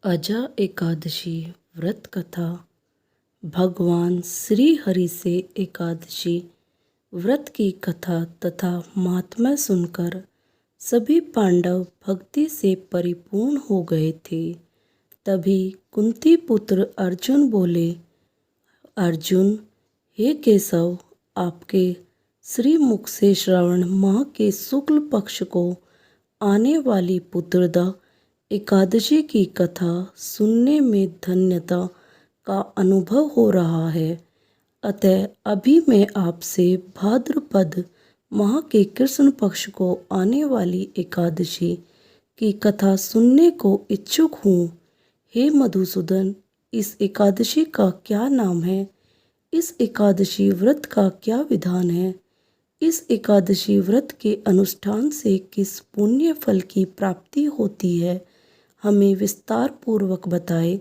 अजा एकादशी व्रत कथा। भगवान श्री हरि से एकादशी व्रत की कथा तथा महात्म्य सुनकर सभी पांडव भक्ति से परिपूर्ण हो गए थे। तभी कुंती पुत्र अर्जुन बोले, अर्जुन, हे केशव, आपके श्री मुख से श्रावण माह के शुक्ल पक्ष को आने वाली पुत्रदा एकादशी की कथा सुनने में धन्यता का अनुभव हो रहा है। अतः अभी मैं आपसे भाद्रपद माह के कृष्ण पक्ष को आने वाली एकादशी की कथा सुनने को इच्छुक हूँ। हे मधुसूदन, इस एकादशी का क्या नाम है? इस एकादशी व्रत का क्या विधान है? इस एकादशी व्रत के अनुष्ठान से किस पुण्य फल की प्राप्ति होती है, हमें विस्तार पूर्वक बताए।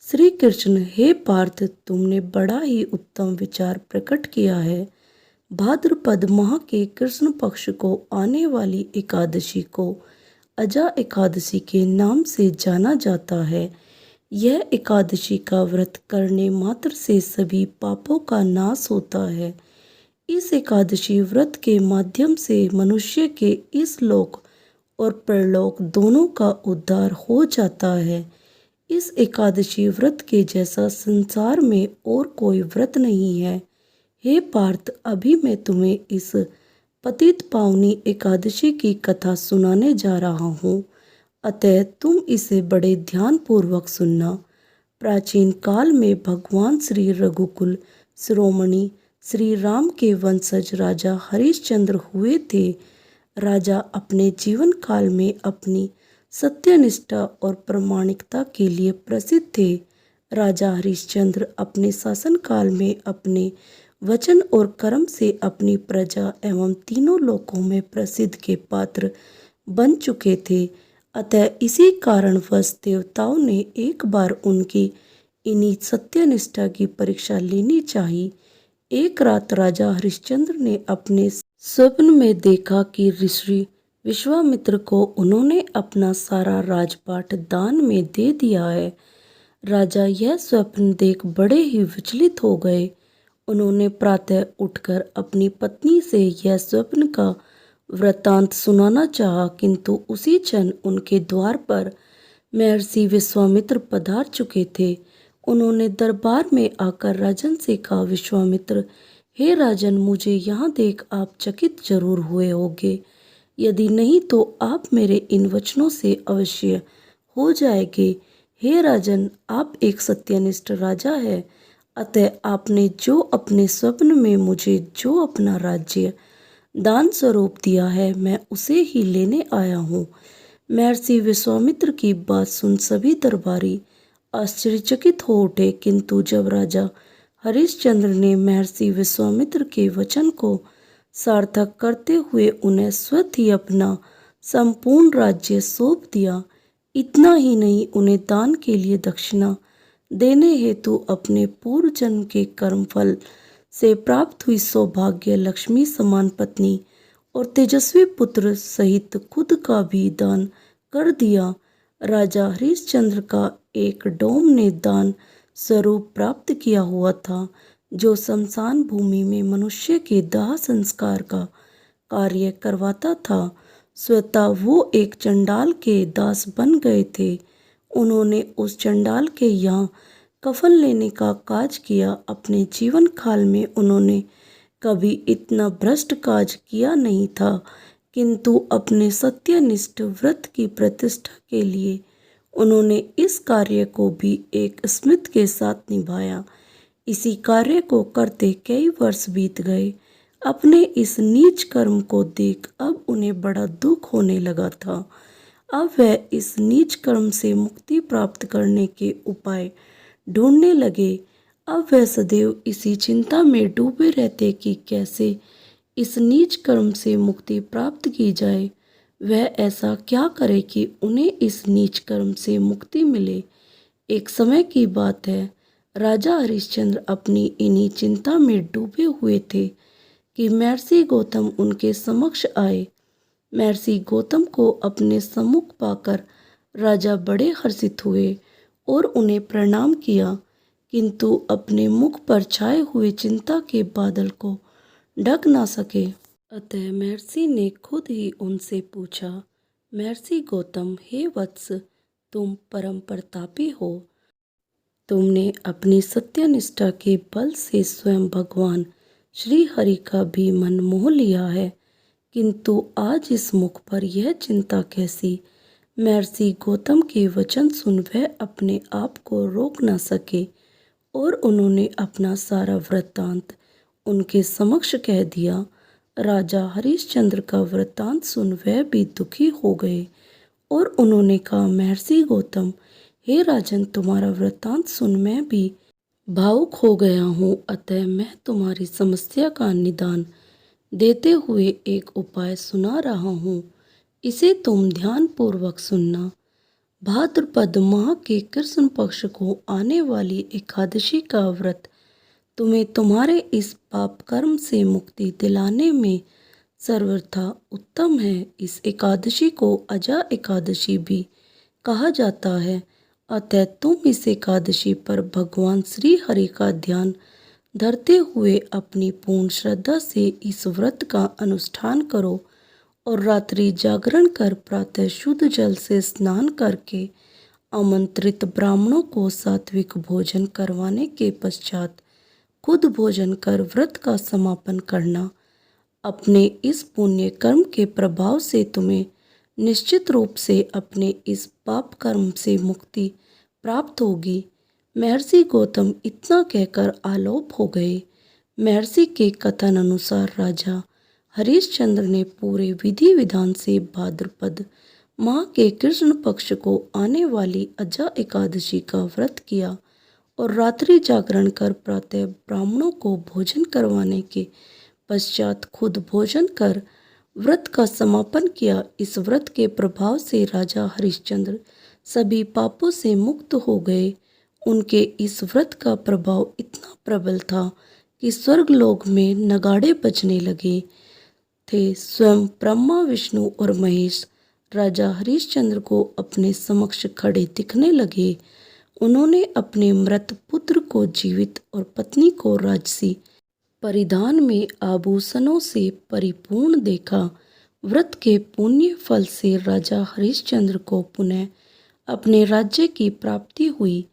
श्री कृष्ण, हे पार्थ, तुमने बड़ा ही उत्तम विचार प्रकट किया है। भाद्रपद माह के कृष्ण पक्ष को आने वाली एकादशी को अजा एकादशी के नाम से जाना जाता है। यह एकादशी का व्रत करने मात्र से सभी पापों का नाश होता है। इस एकादशी व्रत के माध्यम से मनुष्य के इस लोक और परलोक दोनों का उद्धार हो जाता है। इस एकादशी व्रत के जैसा संसार में और कोई व्रत नहीं है। हे पार्थ, अभी मैं तुम्हें इस पतित पावनी एकादशी की कथा सुनाने जा रहा हूँ, अतः तुम इसे बड़े ध्यान पूर्वक सुनना। प्राचीन काल में भगवान श्री रघुकुल शिरोमणि श्री राम के वंशज राजा हरिश्चंद्र हुए थे। राजा अपने जीवन काल में अपनी सत्यनिष्ठा और प्रामाणिकता के लिए प्रसिद्ध थे। राजा हरिश्चंद्र अपने शासन काल में अपने वचन और कर्म से अपनी प्रजा एवं तीनों लोकों में प्रसिद्ध के पात्र बन चुके थे। अतः इसी कारणवश देवताओं ने एक बार उनकी इन्हीं सत्यनिष्ठा की परीक्षा लेनी चाहिए। एक रात राजा हरिश्चंद्र ने अपने स्वप्न में देखा कि ऋषि विश्वामित्र को उन्होंने अपना सारा राजपाट दान में दे दिया है। राजा यह स्वप्न देख बड़े ही विचलित हो गए। उन्होंने प्रातः उठकर अपनी पत्नी से यह स्वप्न का वृत्तांत सुनाना चाहा, किंतु उसी क्षण उनके द्वार पर महर्षि विश्वामित्र पधार चुके थे। उन्होंने दरबार में आकर राजन से कहा, विश्वामित्र, हे राजन, मुझे यहाँ देख आप चकित जरूर हुए होंगे। यदि नहीं तो आप मेरे इन वचनों से अवश्य हो जाएंगे। हे राजन, आप एक सत्यनिष्ठ राजा है, अतः आपने जो अपने स्वप्न में मुझे जो अपना राज्य दान स्वरूप दिया है, मैं उसे ही लेने आया हूँ। महर्षि विश्वामित्र की बात सुन सभी दरबारी आश्चर्यचकित हो उठे, किंतु जब राजा हरिश्चंद्र ने महर्षि विश्वामित्र के वचन को सार्थक करते हुए उन्हें स्वतः ही अपना संपूर्ण राज्य सौंप दिया, इतना ही नहीं, उन्हें दान के लिए दक्षिणा देने हेतु अपने पूर्व जन्म के कर्मफल से प्राप्त हुई सौभाग्य लक्ष्मी समान पत्नी और तेजस्वी पुत्र सहित खुद का भी दान कर दिया। राजा हरिश्चंद्र का एक डोम ने दान स्वरूप प्राप्त किया हुआ था, जो शमशान भूमि में मनुष्य के दाह संस्कार का कार्य करवाता था। स्वतः वो एक चंडाल के दास बन गए थे। उन्होंने उस चंडाल के यहाँ कफन लेने का काज किया। अपने जीवन काल में उन्होंने कभी इतना भ्रष्ट काज किया नहीं था, किंतु अपने सत्यनिष्ठ व्रत की प्रतिष्ठा के लिए उन्होंने इस कार्य को भी एक स्मित के साथ निभाया। इसी कार्य को करते कई वर्ष बीत गए। अपने इस नीच कर्म को देख अब उन्हें बड़ा दुख होने लगा था। अब वह इस नीच कर्म से मुक्ति प्राप्त करने के उपाय ढूंढने लगे। अब वह सदैव इसी चिंता में डूबे रहते कि कैसे इस नीच कर्म से मुक्ति प्राप्त की जाए। वह ऐसा क्या करे कि उन्हें इस नीच कर्म से मुक्ति मिले। एक समय की बात है, राजा हरिश्चंद्र अपनी इन्हीं चिंता में डूबे हुए थे कि महर्षि गौतम उनके समक्ष आए। महर्षि गौतम को अपने सम्मुख पाकर राजा बड़े हर्षित हुए और उन्हें प्रणाम किया, किंतु अपने मुख पर छाए हुए चिंता के बादल को ढक ना सके। अतः महर्षि ने खुद ही उनसे पूछा, महर्षि गौतम, हे वत्स, तुम परम प्रतापी हो। तुमने अपनी सत्यनिष्ठा के बल से स्वयं भगवान श्री हरि का भी मन मोह लिया है, किंतु आज इस मुख पर यह चिंता कैसी। महर्षि गौतम के वचन सुन वह अपने आप को रोक न सके और उन्होंने अपना सारा वृत्तांत उनके समक्ष कह दिया। राजा हरिश्चंद्र का वृत्तांत सुन वह भी दुखी हो गए और उन्होंने कहा, महर्षि गौतम, हे राजन, तुम्हारा वृत्तांत सुन मैं भी भावुक हो गया हूँ। अतः मैं तुम्हारी समस्या का निदान देते हुए एक उपाय सुना रहा हूँ, इसे तुम ध्यान पूर्वक सुनना। भाद्रपद माह के कृष्ण पक्ष को आने वाली एकादशी का व्रत तुम्हें तुम्हारे इस पाप कर्म से मुक्ति दिलाने में सर्वथा उत्तम है। इस एकादशी को अजा एकादशी भी कहा जाता है। अतः तुम इस एकादशी पर भगवान श्री हरि का ध्यान धरते हुए अपनी पूर्ण श्रद्धा से इस व्रत का अनुष्ठान करो और रात्रि जागरण कर प्रातः शुद्ध जल से स्नान करके आमंत्रित ब्राह्मणों को सात्विक भोजन करवाने के पश्चात खुद भोजन कर व्रत का समापन करना। अपने इस पुण्य कर्म के प्रभाव से तुम्हें निश्चित रूप से अपने इस पाप कर्म से मुक्ति प्राप्त होगी। महर्षि गौतम इतना कहकर आलोप हो गए। महर्षि के कथन अनुसार राजा हरिश्चंद्र ने पूरे विधि विधान से भाद्रपद माह के कृष्ण पक्ष को आने वाली अजा एकादशी का व्रत किया और रात्रि जागरण कर प्रातः ब्राह्मणों को भोजन करवाने के पश्चात खुद भोजन कर व्रत का समापन किया। इस व्रत के प्रभाव से राजा हरिश्चंद्र सभी पापों से मुक्त हो गए। उनके इस व्रत का प्रभाव इतना प्रबल था कि स्वर्गलोक में नगाड़े बजने लगे थे। स्वयं ब्रह्मा, विष्णु और महेश राजा हरिश्चंद्र को अपने समक्ष खड़े दिखने लगे। उन्होंने अपने मृत पुत्र को जीवित और पत्नी को राजसी परिधान में आभूषणों से परिपूर्ण देखा। व्रत के पुण्य फल से राजा हरिश्चंद्र को पुनः अपने राज्य की प्राप्ति हुई।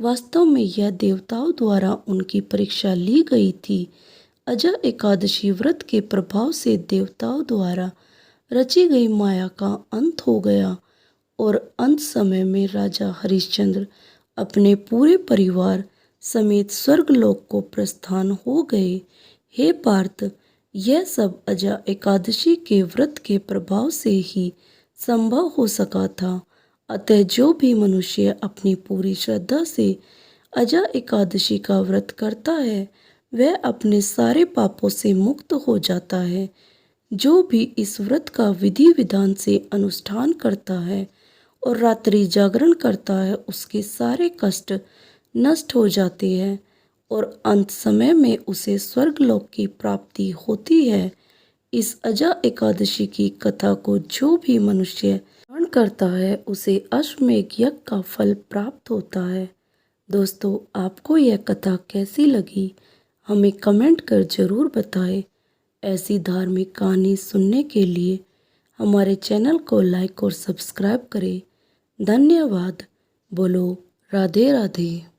वास्तव में यह देवताओं द्वारा उनकी परीक्षा ली गई थी। अजा एकादशी व्रत के प्रभाव से देवताओं द्वारा रची गई माया का अंत हो गया और अंत समय में राजा हरिश्चंद्र अपने पूरे परिवार समेत स्वर्गलोक को प्रस्थान हो गए। हे पार्थ, यह सब अजा एकादशी के व्रत के प्रभाव से ही संभव हो सका था। अतः जो भी मनुष्य अपनी पूरी श्रद्धा से अजा एकादशी का व्रत करता है वह अपने सारे पापों से मुक्त हो जाता है। जो भी इस व्रत का विधि विधान से अनुष्ठान करता है और रात्रि जागरण करता है उसके सारे कष्ट नष्ट हो जाते हैं और अंत समय में उसे स्वर्गलोक की प्राप्ति होती है। इस अजा एकादशी की कथा को जो भी मनुष्य श्रवण करता है उसे अश्वमेध यज्ञ का फल प्राप्त होता है। दोस्तों, आपको यह कथा कैसी लगी हमें कमेंट कर जरूर बताएं। ऐसी धार्मिक कहानी सुनने के लिए हमारे चैनल को लाइक और सब्सक्राइब करें। धन्यवाद। बोलो राधे राधे।